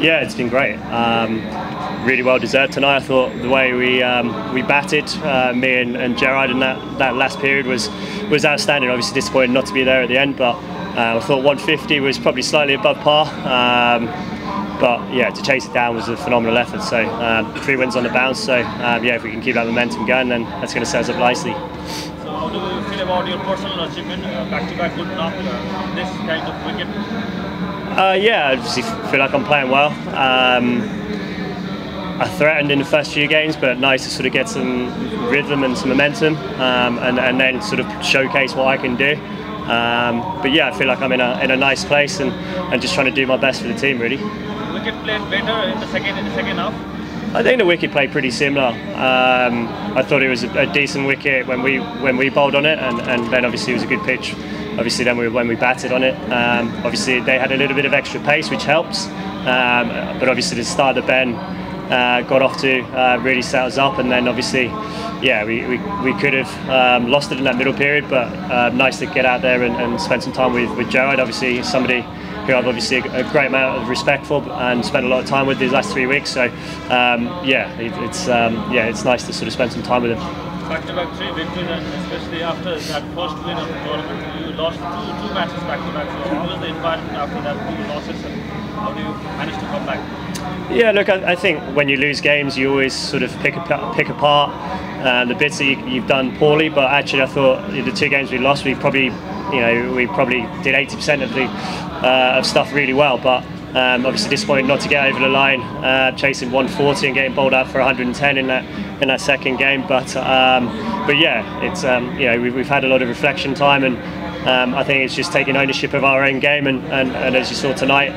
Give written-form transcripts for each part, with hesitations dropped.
Yeah, it's been great. Really well deserved tonight. I thought the way we batted, me and Gerard in that last period was outstanding. Obviously disappointed not to be there at the end, but I thought 150 was probably slightly above par. But yeah, to chase it down was a phenomenal effort. So 3 wins on the bounce. So yeah, if we can keep that momentum going, then that's going to set us up nicely. So how do you feel about your personal achievement, back-to-back good knock, this kind of wicket? Yeah, I obviously feel like I'm playing well. I threatened in the first few games, but nice to sort of get some rhythm and some momentum, and then sort of showcase what I can do. But yeah, I feel like I'm in a nice place and just trying to do my best for the team, really. Wicket played better in the second half. I think the wicket played pretty similar. I thought it was a decent wicket when we bowled on it, and then obviously it was a good pitch. Obviously then when we batted on it, obviously they had a little bit of extra pace, which helps. But obviously the start of the bend got off to really set us up, and then obviously, yeah, we could have lost it in that middle period. But nice to get out there and spend some time with Gerard. Obviously somebody who I've obviously a great amount of respect for and spent a lot of time with these last 3 weeks. So yeah, it's nice to sort of spend some time with him. Back-to-back 3 victories, and especially after that first win of the tournament, you lost two matches back-to-back. So how was the environment after that 2 losses, and how do you manage to come back? Yeah, look, I think when you lose games, you always sort of pick apart the bits that you've done poorly. But actually, I thought the 2 games we lost, we probably did 80% of stuff really well. But obviously disappointed not to get over the line, chasing 140 and getting bowled out for 110 in that second game. But yeah, it's we've had a lot of reflection time, and I think it's just taking ownership of our own game. And as you saw tonight,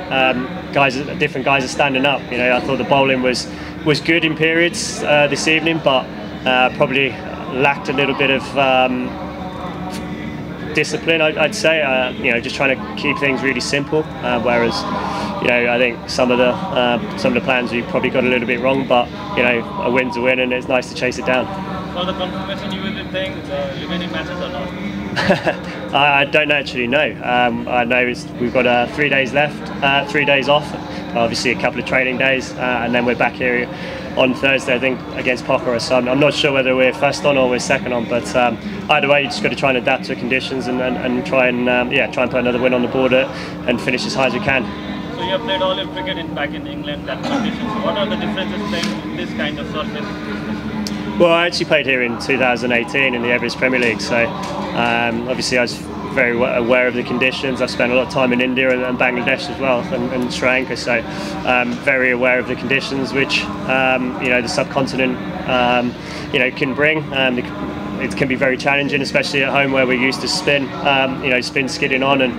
different guys are standing up. I thought the bowling was good in periods this evening, but probably lacked a little bit of discipline, I'd say. Just trying to keep things really simple. Whereas, I think some of the plans we probably got a little bit wrong. But a win's a win, and it's nice to chase it down. For the confirmation, you will be playing the remaining matches or not? I don't actually know. I know we've got 3 days left, 3 days off. Obviously, a couple of training days, and then we're back here on Thursday, I think, against Pokhara. So I'm not sure whether we're first on or we're second on, but either way, you just got to try and adapt to conditions and try and put another win on the board and finish as high as we can. So you have played all your cricket back in England, that conditions. What are the differences playing in this kind of surface? Well, I actually played here in 2018 in the Everest Premier League, so obviously I was very aware of the conditions. I've spent a lot of time in India and Bangladesh as well, and Sri Lanka, so very aware of the conditions which the subcontinent can bring. It can be very challenging, especially at home where we're used to spin skidding on, and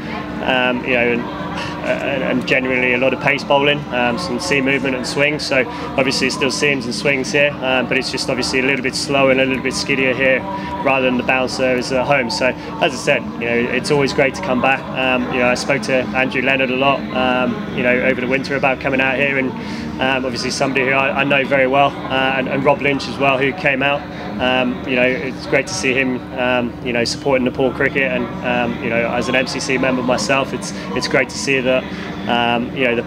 genuinely a lot of pace bowling, some seam movement and swing. So obviously it's still seams and swings here, but it's just obviously a little bit slower and a little bit skiddier here rather than the bouncer is at home. So as I said, it's always great to come back. I spoke to Andrew Leonard a lot over the winter about coming out here, and obviously somebody who I know very well, and Rob Lynch as well, who came out. It's great to see him supporting Nepal cricket, and as an MCC member myself, it's great to see the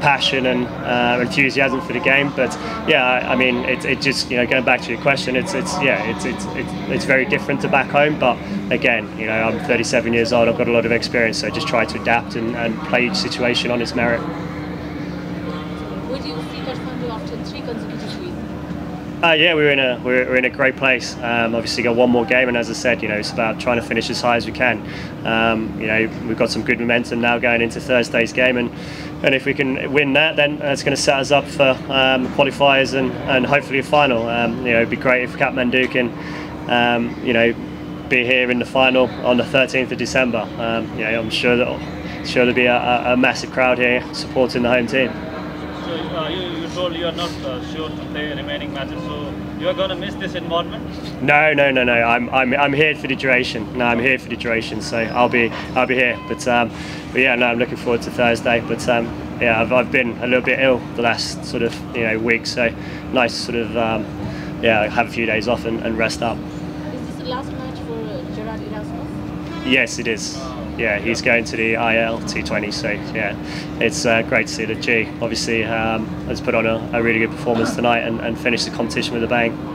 passion and enthusiasm for the game. But yeah, I mean, it just going back to your question, it's very different to back home. But again, I'm 37 years old, I've got a lot of experience, so just try to adapt and play each situation on its merit. Would you see Khelkud after 3 consecutive wins? Yeah, we're in a great place. Obviously got one more game, and as I said, it's about trying to finish as high as we can. We've got some good momentum now going into Thursday's game, and if we can win that, then it's going to set us up for qualifiers and hopefully a final. It'd be great if Kathmandu can be here in the final on the 13th of December. I'm sure there'll be a massive crowd here supporting the home team. So you told you are not sure to play remaining matches, so you are going to miss this environment? No. I'm here for the duration. No, I'm here for the duration, so I'll be here. But yeah, no, I'm looking forward to Thursday. But yeah, I've been a little bit ill the last sort of week, so nice to sort of have a few days off and rest up. Is this the last match for Gerard Erasmus? Yes, it is. Yeah, he's going to the IL T20, so yeah, it's great to see that G obviously has put on a really good performance tonight and finished the competition with a bang.